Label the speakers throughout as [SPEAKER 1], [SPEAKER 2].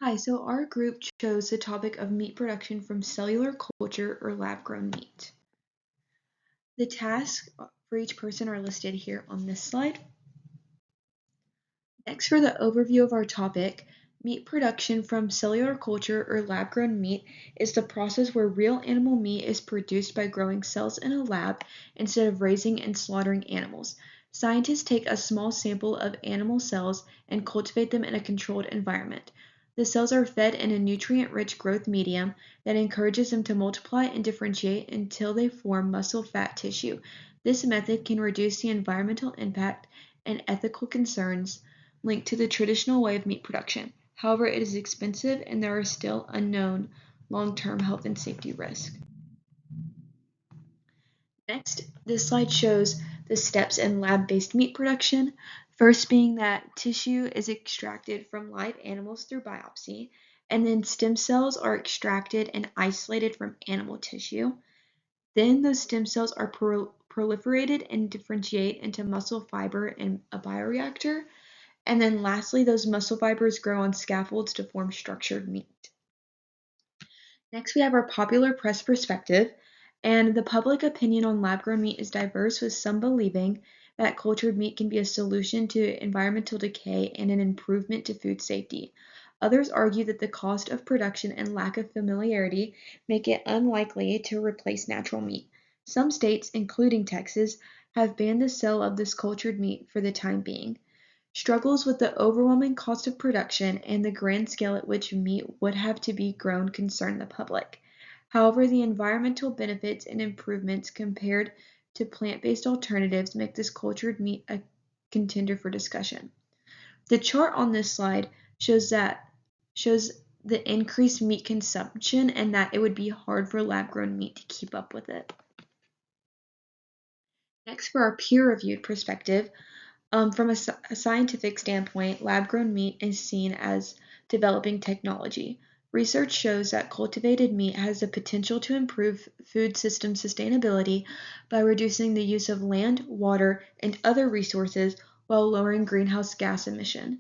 [SPEAKER 1] Hi, so our group chose the topic of meat production from cellular culture or lab-grown meat. The tasks for each person are listed here on this slide. Next, for the overview of our topic, meat production from cellular culture or lab-grown meat is the process where real animal meat is produced by growing cells in a lab instead of raising and slaughtering animals. Scientists take a small sample of animal cells and cultivate them in a controlled environment. The cells are fed in a nutrient-rich growth medium that encourages them to multiply and differentiate until they form muscle fat tissue. This method can reduce the environmental impact and ethical concerns linked to the traditional way of meat production. However, it is expensive and there are still unknown long-term health and safety risks. Next, this slide shows the steps in lab-based meat production. First being that tissue is extracted from live animals through biopsy, and then stem cells are extracted and isolated from animal tissue. Then those stem cells are proliferated and differentiate into muscle fiber in a bioreactor. And then lastly, those muscle fibers grow on scaffolds to form structured meat. Next, we have our popular press perspective, and the public opinion on lab-grown meat is diverse, with some believing that cultured meat can be a solution to environmental decay and an improvement to food safety. Others argue that the cost of production and lack of familiarity make it unlikely to replace natural meat. Some states, including Texas, have banned the sale of this cultured meat for the time being. Struggles with the overwhelming cost of production and the grand scale at which meat would have to be grown concern the public. However, the environmental benefits and improvements compared to plant-based alternatives make this cultured meat a contender for discussion. The chart on this slide shows the increased meat consumption and that it would be hard for lab-grown meat to keep up with it. Next, for our peer-reviewed perspective, from a scientific standpoint, lab-grown meat is seen as developing technology. Research shows that cultivated meat has the potential to improve food system sustainability by reducing the use of land, water, and other resources while lowering greenhouse gas emission.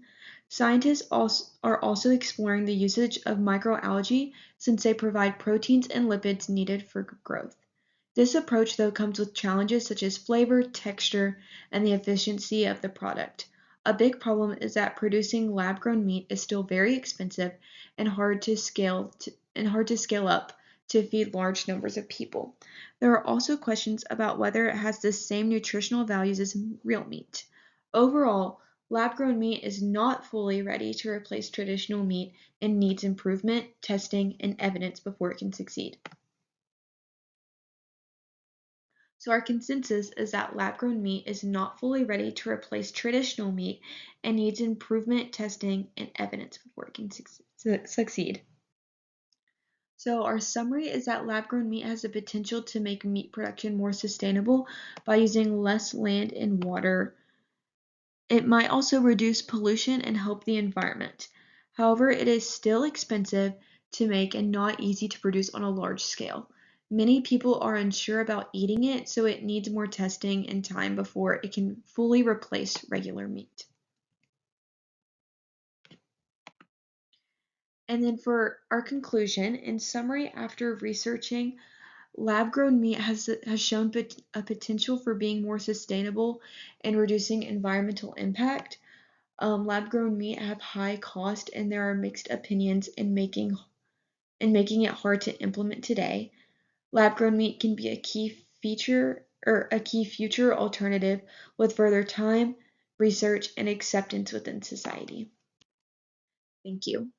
[SPEAKER 1] Scientists are also exploring the usage of microalgae since they provide proteins and lipids needed for growth. This approach, though, comes with challenges such as flavor, texture, and the efficiency of the product. A big problem is that producing lab-grown meat is still very expensive and hard to scale up to feed large numbers of people. There are also questions about whether it has the same nutritional values as real meat. Overall, lab-grown meat is not fully ready to replace traditional meat and needs improvement, testing, and evidence before it can succeed. So our consensus is that lab-grown meat is not fully ready to replace traditional meat and needs improvement, testing, and evidence before it can succeed. So our summary is that lab-grown meat has the potential to make meat production more sustainable by using less land and water. It might also reduce pollution and help the environment. However, it is still expensive to make and not easy to produce on a large scale. Many people are unsure about eating it, so it needs more testing and time before it can fully replace regular meat. And then for our conclusion, in summary, after researching, lab-grown meat has shown a potential for being more sustainable and reducing environmental impact. Lab-grown meat have high cost, and there are mixed opinions in making it hard to implement today. Lab-grown meat can be a key feature or a key future alternative with further time, research, and acceptance within society. Thank you.